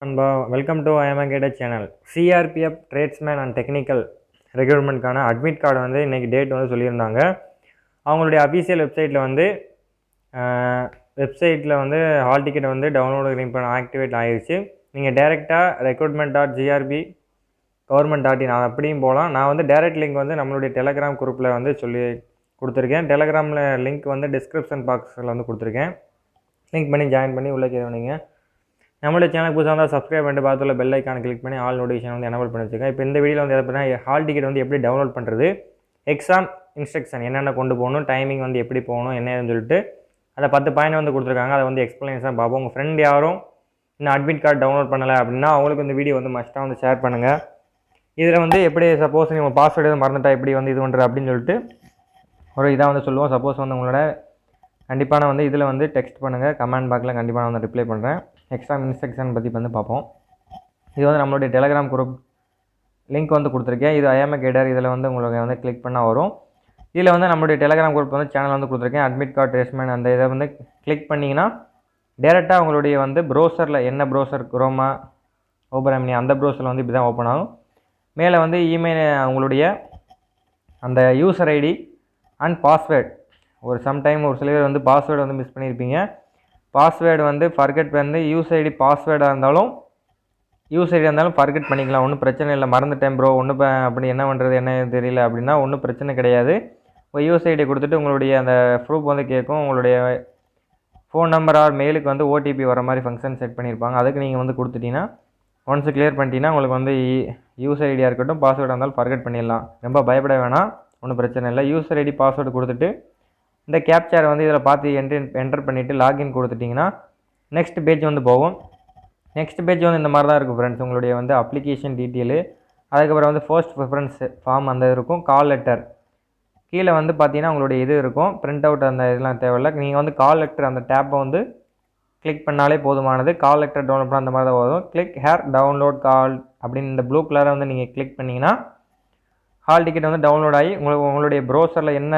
நண்பா, welcome to IMA guided channel. CRPF tradesman and technical ரெக்ரூட்மெண்ட்கான admit card வந்து இன்றைக்கி டேட் வந்து சொல்லியிருந்தாங்க. அவங்களுடைய அஃபீஷியல் வெப்சைட்டில் வந்து ஹால் டிக்கெட் வந்து டவுன்லோடு பண்ண ஆக்டிவேட் ஆகிடுச்சு. நீங்கள் டேரெக்டாக recruitment.grb government.in அப்படியும் போகலாம். நான் வந்து டேரெக்ட் லிங்க் வந்து நம்மளுடைய டெலகிராம் குரூப்பில் வந்து சொல்லி கொடுத்துருக்கேன். டெலகிராமில் லிங்க் வந்து டிஸ்கிரிப்ஷன் பாக்ஸில் வந்து கொடுத்துருக்கேன். லிங்க் பண்ணி ஜாயின் பண்ணி உள்ளே கேட்குறீங்க. நம்மளுடைய சேனல் புதுசாக இருந்தால் சப்ஸ்கிரைப் பண்ணிட்டு பார்த்துள்ள பெல் ஐக்கான கிளிக் பண்ணி ஆல் நோட்டிஃபிகேஷன் வந்து எனேபிள் பண்ணி வச்சுருக்கேன். இப்போ இந்த வீடியோவில் வந்து எதை பார்த்தீங்கன்னா ஹால் டிக்கெட் வந்து எப்படி டவுன்லோட் பண்ணுறது, எக்ஸாம் இன்ஸ்ட்ரக்ஷன் என்னென்ன கொண்டு போகணும், டைமிங் வந்து எப்படி போகணும் என்னன்னு சொல்லிட்டு அதை 10 பாயிண்ட் வந்து கொடுத்துருக்காங்க. அதை வந்து எக்ஸ்பிளனேஷன் பார்ப்போம். உங்கள் ஃப்ரெண்ட் யாரும் இன்னும் அட்மிட் கார்டு டவுன்லோட் பண்ணலை அப்படின்னா அவங்களுக்கு இந்த வீடியோ வந்து மஸ்ட்டாக வந்து ஷேர் பண்ணுங்கள். இதில் வந்து எப்படி சப்போஸ் நீங்கள் பாஸ்வேர்டு எதுவும் மறந்துட்டா எப்படி வந்து இது பண்ணுறது அப்படின்னு சொல்லிட்டு ஒரு இதாக வந்து சொல்லுவோம். சப்போஸ் வந்து உங்களோட கண்டிப்பான வந்து இதில் வந்து டெக்ஸ்ட் பண்ணுங்கள், கமெண்ட் பாக்ஸில் கண்டிப்பாக நான் வந்து ரிப்ளை பண்ணுறேன். எக்ஸாம் இன்ஸ்ட்ரக்ஷன் பற்றி வந்து பார்ப்போம். இது வந்து நம்மளுடைய டெலகிராம் குரூப் லிங்க் வந்து கொடுத்துருக்கேன். இது ஐஎம்ஏ கைடர். இதில் வந்து உங்களுக்கு வந்து கிளிக் பண்ணால் வரும். இதில் வந்து நம்மளுடைய டெலகிராம் குரூப் வந்து சேனல் வந்து கொடுத்துருக்கேன். அட்மிட் கார்டு ட்ரேட்ஸ்மேன் அந்த இதை வந்து கிளிக் பண்ணிங்கன்னா டேரெக்டாக உங்களுடைய வந்து ப்ரௌசரில் என்ன ப்ரௌசர் குரோமா ஓப்பன் அந்த ப்ரௌசரில் வந்து இப்படி தான் ஓப்பன் ஆகும். மேலே வந்து இமெயில் உங்களுடைய அந்த யூசர் ஐடி அண்ட் பாஸ்வேர்டு ஒரு சம்டைம் ஒரு சில பேர் வந்து பாஸ்வேர்டு வந்து மிஸ் பண்ணியிருப்பீங்க. பாஸ்வேர்டு வந்து ஃபர்கெட் வந்து யூசர் ஐடி பாஸ்வேர்டாக இருந்தாலும் ஃபர்கெட் பண்ணிக்கலாம். ஒன்றும் பிரச்சனை இல்லை. மறந்துட்டேன் ப்ரோ ஒன்றும் அப்படி என்ன பண்ணுறது என்ன தெரியல அப்படின்னா ஒன்றும் பிரச்சனை கிடையாது. இப்போ யூசர் ஐடி கொடுத்துட்டு உங்களுடைய அந்த ப்ரூஃப் வந்து கேட்கும். உங்களுடைய ஃபோன் நம்பர் ஆர் மெயிலுக்கு வந்து ஓடிபி வர மாதிரி ஃபங்க்ஷன் செட் பண்ணியிருப்பாங்க. அதுக்கு நீங்கள் வந்து கொடுத்துட்டீங்கன்னா ஒன்ஸ் கிளியர் பண்ணிட்டீங்கன்னா உங்களுக்கு வந்து யூசர் ஐடியாக இருக்கட்டும் பாஸ்வேர்டாக இருந்தாலும் ஃபர்கெட் பண்ணிடலாம். ரொம்ப பயப்பட வேணாம், ஒன்றும் பிரச்சனை இல்லை. யூசர் ஐடி பாஸ்வேர்டு கொடுத்துட்டு இந்த கேப்சரை வந்து இதில் பார்த்து என்டர் பண்ணிவிட்டு லாகின் கொடுத்துட்டிங்கன்னா நெக்ஸ்ட் பேஜ் வந்து போகும். நெக்ஸ்ட் பேஜ் வந்து இந்த மாதிரி தான் இருக்கும் ஃப்ரெண்ட்ஸ். உங்களுடைய வந்து அப்ளிகேஷன் டீட்டெயிலு, அதுக்கப்புறம் வந்து ஃபர்ஸ்ட் ப்ரிஃபரன்ஸ் ஃபார்ம் அந்த இருக்கும், கால் லெட்டர் கீழே வந்து பார்த்தீங்கன்னா உங்களுடைய இது இருக்கும். பிரிண்ட் அவுட் அந்த இதெல்லாம் தேவையில்லை. நீங்கள் வந்து கால் லெட்டர் அந்த டேப்பை வந்து கிளிக் பண்ணாலே போதுமானது. கால் லெட்டர் டவுன்லோட் பண்ண அந்த மாதிரி தான் வரும். கிளிக் ஹேர் டவுன்லோட் கால் அப்படின்னு இந்த ப்ளூ கலரை வந்து நீங்கள் கிளிக் பண்ணிங்கன்னா ஹால் டிக்கெட் வந்து டவுன்லோட் ஆகி உங்களுடைய ப்ரௌசரில் என்ன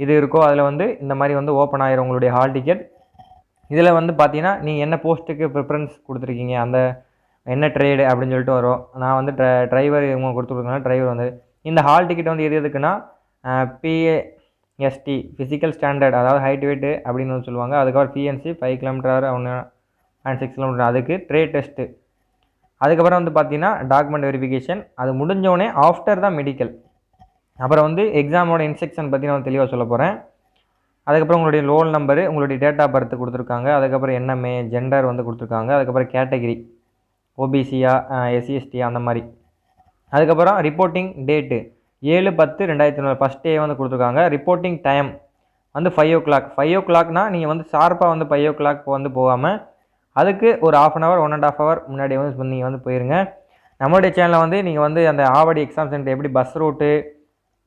இது இருக்கோ அதில் வந்து இந்த மாதிரி வந்து ஓப்பன் ஆகிரும் உங்களுடைய ஹால் டிக்கெட். இதில் வந்து பார்த்தீங்கன்னா நீங்கள் என்ன போஸ்ட்டுக்கு ப்ரிஃபரன்ஸ் கொடுத்துருக்கீங்க, அந்த என்ன ட்ரேடு அப்படின்னு சொல்லிட்டு வரும். நான் வந்து டிரைவர் இவங்க கொடுத்துருக்கனால டிரைவர் வந்து இந்த ஹால் டிக்கெட் வந்து எதுக்குன்னா பிஏஎஸ்டி ஃபிசிக்கல் ஸ்டாண்டர்ட் அதாவது ஹைட் வெயிட்டு அப்படின்னு வந்து சொல்லுவாங்க. அதுக்கப்புறம் பிஎன்சி 5 கிலோமீட்டர் 1.6 கிலோமீட்டர் அதுக்கு ட்ரேட் டெஸ்ட்டு. அதுக்கப்புறம் வந்து பார்த்தீங்கன்னா டாக்குமெண்ட் வெரிஃபிகேஷன். அது முடிஞ்சோடனே ஆஃப்டர் தான் மெடிக்கல். அப்புறம் வந்து எக்ஸாமோட இன்ஸ்ட்ரக்ஷன் பற்றி நான் தெளிவாக சொல்ல போகிறேன். அதுக்கப்புறம் உங்களுடைய ரோல் நம்பரு, உங்களுடைய டேட் ஆஃப் பர்த் கொடுத்துருக்காங்க. அதுக்கப்புறம் என்எம்ஏ ஜெண்டர் வந்து கொடுத்துருக்காங்க. அதுக்கப்புறம் கேட்டகிரி ஓபிசியா எஸ்சிஎஸ்டி அந்த மாதிரி. அதுக்கப்புறம் ரிப்போர்ட்டிங் டேட்டு 7/10/2009 ஃபஸ்ட் டே வந்து கொடுத்துருக்காங்க. ரிப்போர்ட்டிங் டைம் வந்து 5 o'clock. 5 o'clockனா நீங்கள் வந்து ஷார்ப்பாக வந்து 5 o'clock வந்து போகாமல் அதுக்கு ஒரு 1/2 hour 1.5 hour முன்னாடி வந்து நீங்கள் வந்து போயிருங்க. நம்மளுடைய சேனலில் வந்து நீங்கள் வந்து அந்த ஆவடி எக்ஸாம் சென்டர் எப்படி பஸ் ரூட்டு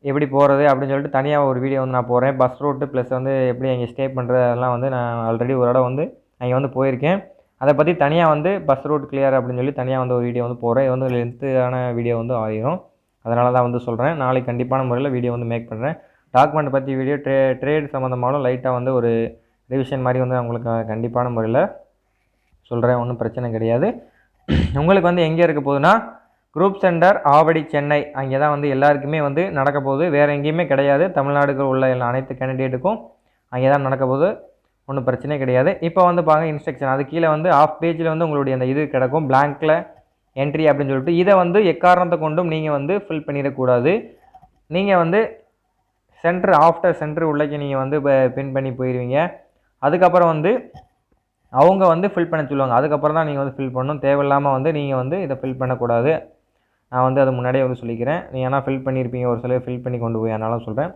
எப்படி போகிறது அப்படின்னு சொல்லிட்டு தனியாக ஒரு வீடியோ வந்து நான் போகிறேன். பஸ் ரூட்டு ப்ளஸ் வந்து எப்படி அங்கே ஸ்டே பண்ணுறது அதெல்லாம் வந்து நான் ஆல்ரெடி ஒரு இடம் வந்து அங்கே வந்து போயிருக்கேன். அதை பற்றி தனியாக வந்து பஸ் ரூட் கிளியர் அப்படின்னு சொல்லி தனியாக வந்து ஒரு வீடியோ வந்து போகிறேன். இது வந்து லென்த்தான வீடியோ வந்து ஆகிரும். அதனால தான் வந்து சொல்கிறேன். நாளைக்கு கண்டிப்பான முறையில் வீடியோ வந்து மேக் பண்ணுறேன். டாக்குமெண்ட் பற்றி வீடியோ ட்ரேட் சம்மந்தமானும் லைட்டாக வந்து ஒரு ரிவிஷன் மாதிரி வந்து உங்களுக்கு கண்டிப்பான முறையில் சொல்கிறேன். ஒன்றும் பிரச்சனை கிடையாது. உங்களுக்கு வந்து எங்கே இருக்க போகுதுன்னா குரூப் சென்டர் ஆவடி சென்னை அங்கே தான் வந்து எல்லாருக்குமே வந்து நடக்க போகுது. வேறு எங்கேயுமே கிடையாது. தமிழ்நாடுக்கு உள்ள அனைத்து கேண்டிடேட்டுக்கும் அங்கே தான் நடக்க போகுது. ஒன்றும் பிரச்சனை கிடையாது. இப்போ வந்து பாருங்கள் இன்ஸ்ட்ரக்ஷன். அது கீழே வந்து ஆஃப் பேஜில் வந்து உங்களுடைய அந்த இது கிடக்கும் பிளாங்க்கில் என்ட்ரி அப்படின்னு சொல்லிட்டு இதை வந்து எக்காரணத்தை கொண்டும் நீங்கள் வந்து ஃபில் பண்ணிடக்கூடாது. நீங்கள் வந்து ஆஃப்டர் சென்டர் உள்ளே நீங்கள் வந்து பின் பண்ணி போயிடுவீங்க. அதுக்கப்புறம் வந்து அவங்க வந்து ஃபில் பண்ண சொல்லுவாங்க. அதுக்கப்புறம் தான் நீங்கள் வந்து ஃபில் பண்ணணும். தேவையில்லாமல் வந்து நீங்கள் வந்து இதை ஃபில் பண்ணக்கூடாது. நான் வந்து அதை முன்னாடியே வந்து சொல்லிக்கிறேன். நீங்கள் ஏன்னா ஃபில் பண்ணியிருப்பீங்க ஒரு சில ஃபில் பண்ணி கொண்டு போய் அதனால சொல்கிறேன்.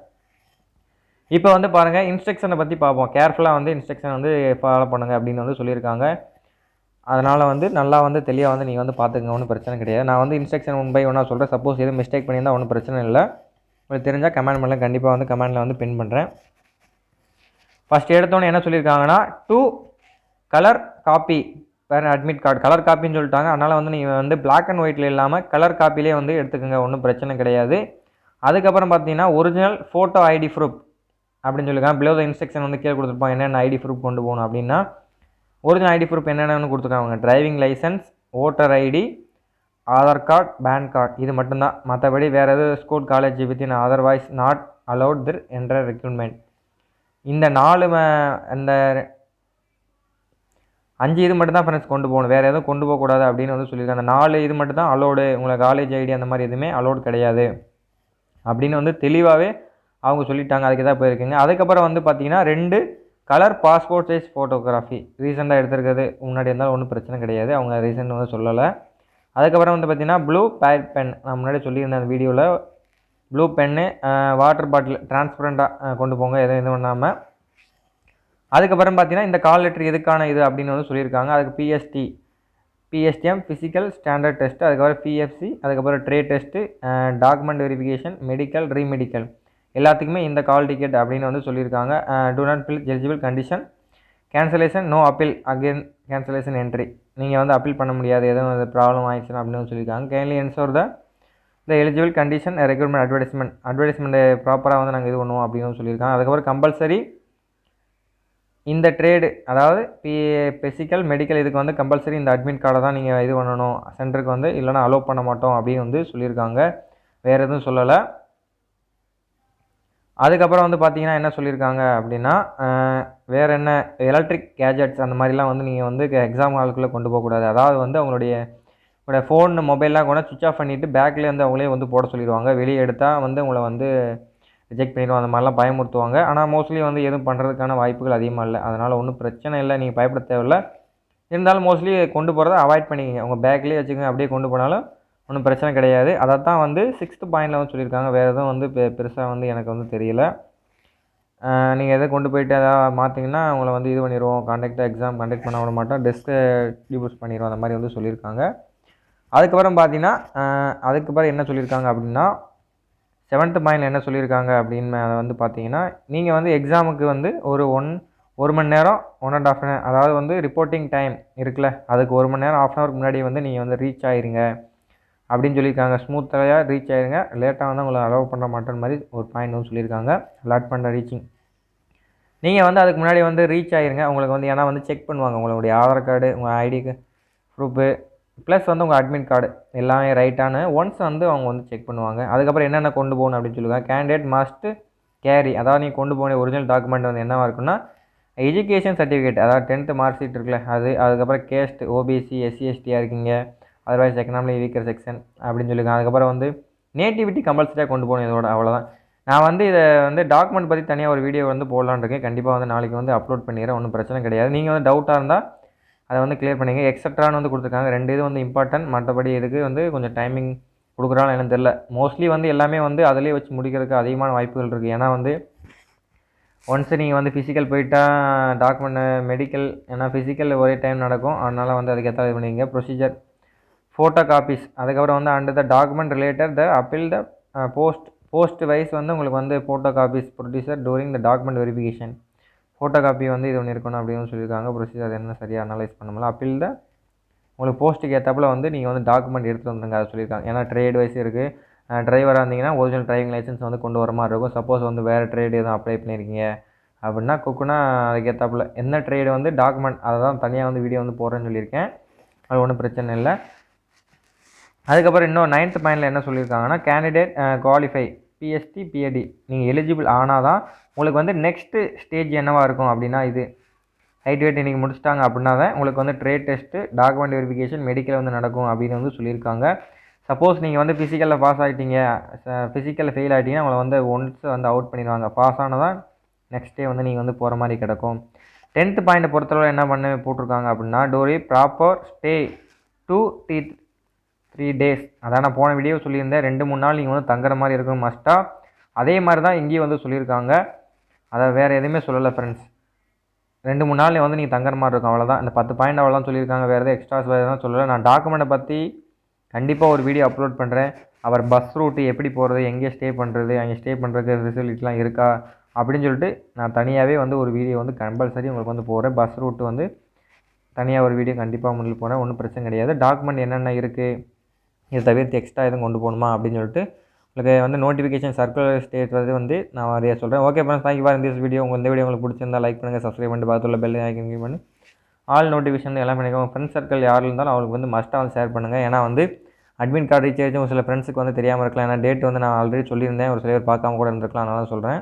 இப்போ வந்து பாருங்கள் இன்ஸ்ட்ரக்ஷனை பற்றி பார்ப்போம். கேர்ஃபுல்லாக வந்து இன்ஸ்ட்ரக்ஷன் வந்து ஃபாலோ பண்ணுங்கள் அப்படின்னு வந்து சொல்லியிருக்காங்க. அதனால் வந்து நல்லா வந்து தெளிவாக வந்து நீங்கள் வந்து பார்த்துக்கங்க. ஒன்றும் பிரச்சனை கிடையாது. நான் வந்து இன்ஸ்ட்ரக்ஷன் 1 by 1 சொல்கிறேன். சப்போஸ் எதுவும் மிஸ்டேக் பண்ணியிருந்தால் ஒன்றும் பிரச்சனை இல்லை. உங்களுக்கு தெரிஞ்சால் கமெண்ட் பண்ணலாம். கண்டிப்பாக வந்து கமெண்டில் வந்து பின் பண்ணுறேன். ஃபஸ்ட் எடுத்தோன்னே என்ன சொல்லியிருக்காங்கன்னா 2 கலர் காப்பி வேறு அட்மிட் கார்டு கலர் காப்பின்னு சொல்லிட்டாங்க. அதனால் வந்து நீங்கள் வந்து பிளாக் அண்ட் ஒயிட்டில் இல்லாமல் கலர் காப்பிலே வந்து எடுத்துக்கோங்க. ஒன்றும் பிரச்சனை கிடையாது. அதுக்கப்புறம் பார்த்தீங்கன்னா ஒரிஜினல் ஃபோட்டோ ஐடி ப்ரூஃப் அப்படின்னு சொல்லியிருக்காங்க. பிலோ த இன்ஸ்ட்ரக்ஷன் வந்து கீழே கொடுத்துருப்பாங்க என்னென்ன ஐடி ப்ரூஃப் கொண்டு போகணும் அப்படின்னா ஒரிஜினல் ஐடி ப்ரூஃப் என்னென்னு கொடுத்துருக்காங்க, driving licence, voter ID, Aadhaar card, PAN card, இது மட்டும்தான். மற்றபடி வேறு எதுவும் school college within otherwise not allowed there என்ற ரெக்யூர்மெண்ட். இந்த 4 இந்த 5 இது மட்டும் தான் ஃப்ரெண்ட்ஸ் கொண்டு போகணும், வேறு எதுவும் கொண்டு போகக்கூடாது அப்படின்னு வந்து சொல்லியிருக்காங்க. அந்த 4 இது மட்டும் தான் அலோடு, உங்களை காலேஜ் ஐடி அந்த மாதிரி எதுவுமே அலோடு கிடையாது அப்படின்னு வந்து தெளிவாகவே அவங்க சொல்லிட்டாங்க. அதுக்கு தான் போயிருக்குங்க. அதுக்கப்புறம் வந்து பார்த்தீங்கன்னா 2 கலர் பாஸ்போர்ட் சைஸ் ஃபோட்டோகிராஃபி ரீசெண்டாக எடுத்துருக்கிறது, முன்னாடி இருந்தாலும் ஒன்றும் பிரச்சனை கிடையாது, அவங்க ரீசெண்ட் வந்து சொல்லலை. அதுக்கப்புறம் வந்து பார்த்தீங்கன்னா ப்ளூ பேட் பென், நான் முன்னாடி சொல்லியிருந்தேன் அந்த வீடியோவில், ப்ளூ பென்னு, வாட்டர் பாட்டில் டிரான்ஸ்பரண்ட்டாக கொண்டு போங்க, எதுவும் இது பண்ணாமல். அதுக்கப்புறம் பார்த்தீங்கன்னா இந்த கால் லெட்டர் எதுக்கான இது அப்படின்னு வந்து சொல்லியிருக்காங்க. அதுக்கு பிஎஸ்டிஎம் ஃபிசிக்கல் ஸ்டாண்டர்ட் டெஸ்ட்டு, அதுக்கப்புறம் பிஎஃப்சி, அதுக்கப்புறம் trade test, document verification, medical, remedical எல்லாத்துக்குமே இந்த கால் டிக்கெட் அப்படின்னு வந்து சொல்லியிருக்காங்க. Do not fill eligible condition, cancellation, no appeal again cancellation entry, நீங்கள் வந்து அப்பீல் பண்ண முடியாது எதுவும் ப்ராப்ளம் ஆயிடுச்சுன்னா அப்படின்னு சொல்லியிருக்காங்க. Kindly ensure the eligible condition recruitment advertisement ப்ராப்பராக வந்து நாங்கள் இது பண்ணுவோம் அப்படின்னு சொல்லியிருக்காங்க. அதுக்கப்புறம் கம்பல்சரி இந்த ட்ரேடு, அதாவது ஃபிசிக்கல் மெடிக்கல் இதுக்கு வந்து கம்பல்சரி இந்த அட்மிட் கார்டை தான் நீங்கள் இது பண்ணணும் சென்டருக்கு வந்து, இல்லைனா அலோவ் பண்ண மாட்டோம் அப்படின்னு வந்து சொல்லியிருக்காங்க. வேறு எதுவும் சொல்லலை. அதுக்கப்புறம் வந்து பார்த்தீங்கன்னா என்ன சொல்லியிருக்காங்க அப்படின்னா, வேறு என்ன எலக்ட்ரிக் கேஜெட்ஸ் அந்த மாதிரிலாம் வந்து நீங்கள் வந்து எக்ஸாம் ஹாலுக்குள்ளே கொண்டு போகக்கூடாது. அதாவது வந்து அவங்களுடைய ஃபோன் மொபைல்லாம் கூட சுவிட்ச் ஆஃப் பண்ணிவிட்டு பேக்கில் வந்து அவங்களே வந்து போட சொல்லிடுவாங்க. வெளியே எடுத்தால் வந்து உங்களை வந்து ரிஜெக்ட் பண்ணிடுவோம், அந்த மாதிரிலாம் பயமுறுத்துவாங்க. ஆனால் மோஸ்ட்லி வந்து எதுவும் பண்ணுறதுக்கான வாய்ப்புகள் அதிகமாக இல்லை, அதனால் ஒன்றும் பிரச்சனை இல்லை, நீங்கள் பயப்பட தேவையில்லை. இருந்தாலும் மோஸ்ட்லி கொண்டு போகிறத அவாய்ட் பண்ணிக்கங்க, உங்கள் பேக்லேயே வச்சுக்கோங்க, அப்படியே கொண்டு போனாலும் ஒன்றும் பிரச்சனை கிடையாது. அதை தான் வந்து 6th பாயிண்டில் வந்து சொல்லியிருக்காங்க. வேறு எதுவும் வந்து பெருசாக வந்து எனக்கு வந்து தெரியல. நீங்கள் எதை கொண்டு போயிட்டு எதாவது மாற்றிங்கன்னா உங்களை வந்து இது பண்ணிடுவோம், எக்ஸாம் கண்டக்ட் பண்ண விட மாட்டோம், டெஸ்ட்டை டியூஸ் பண்ணிடுவோம், அந்த மாதிரி வந்து சொல்லியிருக்காங்க. அதுக்கப்புறம் பார்த்தீங்கன்னா அதுக்கப்புறம் என்ன சொல்லியிருக்காங்க அப்படின்னா 7th பாயிண்டில் என்ன சொல்லியிருக்காங்க அப்படின்னு அதை வந்து பார்த்தீங்கன்னா, நீங்கள் வந்து எக்ஸாமுக்கு வந்து ஒரு மணி நேரம் 1.5 hour, அதாவது வந்து ரிப்போர்ட்டிங் டைம் இருக்குல்ல, அதுக்கு 1 மணி நேரம் 1/2 hour முன்னாடி வந்து நீங்கள் வந்து ரீச் ஆயிருங்க அப்படின்னு சொல்லியிருக்காங்க. ஸ்மூத்தாக ரீச் ஆயிருங்க, லேட்டாக வந்து உங்களை அலோவ் பண்ண மாட்டேன் மாதிரி ஒரு பாயிண்ட் வந்து சொல்லியிருக்காங்க. அலாட் பண்ணுற ரீச்சிங் நீங்கள் வந்து அதுக்கு முன்னாடி வந்து ரீச் ஆயிருங்க. உங்களுக்கு வந்து ஏன்னா வந்து செக் பண்ணுவாங்க உங்களுடைய ஆதார் கார்டு, உங்கள் ஐடி ப்ரூஃபு, ப்ளஸ் வந்து உங்கள் அட்மிட் கார்டு எல்லாமே ரைட்டானு ஒன்ஸ் வந்து அவங்க வந்து செக் பண்ணுவாங்க. அதுக்கப்புறம் என்னென்ன கொண்டு போகணும் அப்படின்னு சொல்லுவாங்க. கேண்டிடேட் மஸ்ட்டு கேரி, அதாவது நீங்கள் கொண்டு போன ஒரிஜினல் டாக்குமெண்ட் வந்து என்னவாக இருக்குன்னா, எஜுகேஷன் சர்டிஃபிகேட், அதாவது 10th மார்க் ஷீட் இருக்குல்ல அது, அதுக்கப்புறம் கேஸ்ட், ஓபிசி, எஸ்சி எஸ்டியாக இருக்கீங்க, அதர்வைஸ் எக்கனாமிக் வீக்கர் செக்ஷன் அப்படின்னு சொல்லியிருக்காங்க. அதுக்கப்புறம் வந்து நேட்டிவிட்டி கம்பல்சரியாக கொண்டு போகணும், இதோட அவ்வளோதான். நான் வந்து இதை வந்து டாக்குமெண்ட் பற்றி தனியாக ஒரு வீடியோ வந்து போடலான்னு இருக்கேன், கண்டிப்பாக வந்து நாளைக்கு வந்து அப்லோட் பண்ணிடுறேன், ஒன்றும் பிரச்சனை கிடையாது. நீங்கள் வந்து டவுட்டாக இருந்தால் அதை வந்து கிளியர் பண்ணிங்க. எக்ஸட்ரான்னு வந்து கொடுத்துருக்காங்க, 2 இது வந்து இம்பார்ட்டன்ட், மற்றபடி இதுக்கு வந்து கொஞ்சம் டைமிங் கொடுக்குறான்னு எனக்கு தெரில. மோஸ்ட்லி வந்து எல்லாமே வந்து அதிலே வச்சு முடிக்கிறதுக்கு அதிகமான வாய்ப்புகள் இருக்குது. ஏன்னா வந்து ஒன்ஸ் நீங்கள் வந்து ஃபிசிக்கல் போயிட்டால் டாக்குமெண்ட் மெடிக்கல், ஏன்னா ஃபிசிக்கல் ஒரே டைம் நடக்கும், அதனால் வந்து அதுக்கேற்ற இது பண்ணிங்க. ப்ரொசீஜர் ஃபோட்டோ காப்பீஸ், அதுக்கப்புறம் வந்து under the document related the appeal the post wise வந்து உங்களுக்கு வந்து photo copies producer during the document verification, photo copy வந்து இது ஒன்று இருக்கணும் அப்படின்னு சொல்லியிருக்காங்க. ப்ரொசீஜர் என்ன சரியாக அனலைஸ் பண்ணலாம். அப்பீல் தான் உங்களுக்கு போஸ்ட்டுக்கு ஏற்றப்பில் வந்து நீங்கள் வந்து டாக்குமெண்ட் எடுத்துகிட்டு வந்துருங்க, அதை சொல்லியிருக்காங்க. ஏன்னா ட்ரேட் வைஸ் இருக்குது, டிரைவராக இருந்தீங்கன்னா ஒரிஜினல் டிரைவிங் லைசன்ஸ் வந்து கொண்டு வர மாதிரி இருக்கும். சப்போஸ் வந்து வேறு ட்ரேடு எதுவும் அப்ளை பண்ணியிருக்கீங்க அப்படின்னா குக்குனா அதுக்கேற்றாப்பில் என்ன ட்ரேடு வந்து டாக்குமெண்ட் அதை தான் தனியாக வந்து வீடியோ வந்து போடுறேன்னு சொல்லியிருக்கேன், அது ஒன்றும் பிரச்சனை இல்லை. அதுக்கப்புறம் இன்னும் 9th பாயிண்டில் என்ன சொல்லியிருக்காங்கன்னா, கேண்டிடேட் குவாலிஃபை பிஎஸ்டி பிஏடி நீங்கள் எலிஜிபிள் ஆனால் தான் உங்களுக்கு வந்து நெக்ஸ்ட்டு ஸ்டேஜ் என்னவாக இருக்கும் அப்படின்னா, இது ஹைட் வெயிட் இன்றைக்கி முடிச்சிட்டாங்க அப்படின்னா தான் உங்களுக்கு வந்து trade test, document verification, medical வந்து நடக்கும் அப்படின்னு வந்து சொல்லியிருக்காங்க. சப்போஸ் நீங்கள் வந்து ஃபிசிக்கலில் பாஸ் ஆகிட்டீங்க, ஃபிசிக்கலில் ஃபெயில் ஆகிட்டீங்கன்னா உங்களை வந்து ஒன்ஸ் வந்து அவுட் பண்ணிடுவாங்க. பாஸ் ஆனால் தான் நெக்ஸ்ட் டே வந்து நீங்கள் வந்து போகிற மாதிரி கிடக்கும். 10th பாயிண்ட்டை பொறுத்தளவு என்ன பண்ண போட்டிருக்காங்க அப்படின்னா, டோரி ப்ராப்பர் ஸ்டே 2-3 days, அதான் நான் போன வீடியோ சொல்லியிருந்தேன், 2-3 நாள் நீங்கள் வந்து தங்குற மாதிரி இருக்கும் மஸ்ட்டாக. அதே மாதிரி தான் இங்கேயும் வந்து சொல்லியிருக்காங்க, அதை வேறு எதுவுமே சொல்லலை ஃப்ரெண்ட்ஸ். 2-3 நாள் வந்து நீங்கள் தங்குற மாதிரி இருக்கும், அவ்வளோதான். இந்த 10 பாயிண்ட் அவ்வளோதான் சொல்லியிருக்காங்க, வேறு எதுவும் எக்ஸ்ட்ராஸ் வேறு எதுவும் சொல்லலை. நான் டாக்குமெண்ட்டை பற்றி கண்டிப்பாக ஒரு வீடியோ அப்லோட் பண்ணுறேன். அவர் பஸ் ரூட்டு எப்படி போகிறது, எங்கே ஸ்டே பண்ணுறது, அங்கே ஸ்டே பண்ணுறதுக்கு ஃபெசிலிட்டிலாம் இருக்கா அப்படின்னு சொல்லிட்டு நான் தனியாகவே வந்து ஒரு வீடியோ வந்து கம்பல்சரி உங்களுக்கு வந்து போகிறேன். பஸ் ரூட்டு வந்து தனியாக ஒரு வீடியோ கண்டிப்பாக முன்னில் போகிறேன், ஒன்றும் பிரச்சனை கிடையாது. டாக்குமெண்ட் என்னென்ன இருக்குது, இதை தவிர்த்து எக்ஸ்ட்ரா எதுவும் கொண்டு போகணுமா அப்படின்னு சொல்லிட்டு உங்களுக்கு வந்து நோட்டிஃபிகேஷன் சர்க்குலர் ஸ்டேட் வந்து நான் நிறைய சொல்கிறேன். Okay friends, thank you for this video. இந்த வீடியோ உங்களுக்கு பிடிச்சிருந்தா லைக் பண்ணுங்கள், சப்ஸ்கிரைப் பண்ணிட்டு பார்த்துள்ள பெல் ஐக்கன் கிளிக் பண்ணி ஆல் நோட்டிஃபிகேஷன் எல்லாம் பண்ணிக்கோங்க. ஃப்ரெண்ட்ஸ் சர்க்கிள் யார் இருந்தாலும் அவங்களுக்கு வந்து மஸ்ட்டாக வந்து ஷேர் பண்ணுங்கள். ஏன்னா வந்து அட்மின் கார்டு ரீசார்ஜும் ஒரு சில ஃப்ரெண்ட்ஸுக்கு வந்து தெரியாமல் இருக்கலாம். ஏன்னா டேட் வந்து நான் ஆல்ரெடி சொல்லியிருந்தேன், ஒரு சில பேர் பார்க்காம கூட இருந்திருக்கலாம், அதனால சொல்கிறேன்.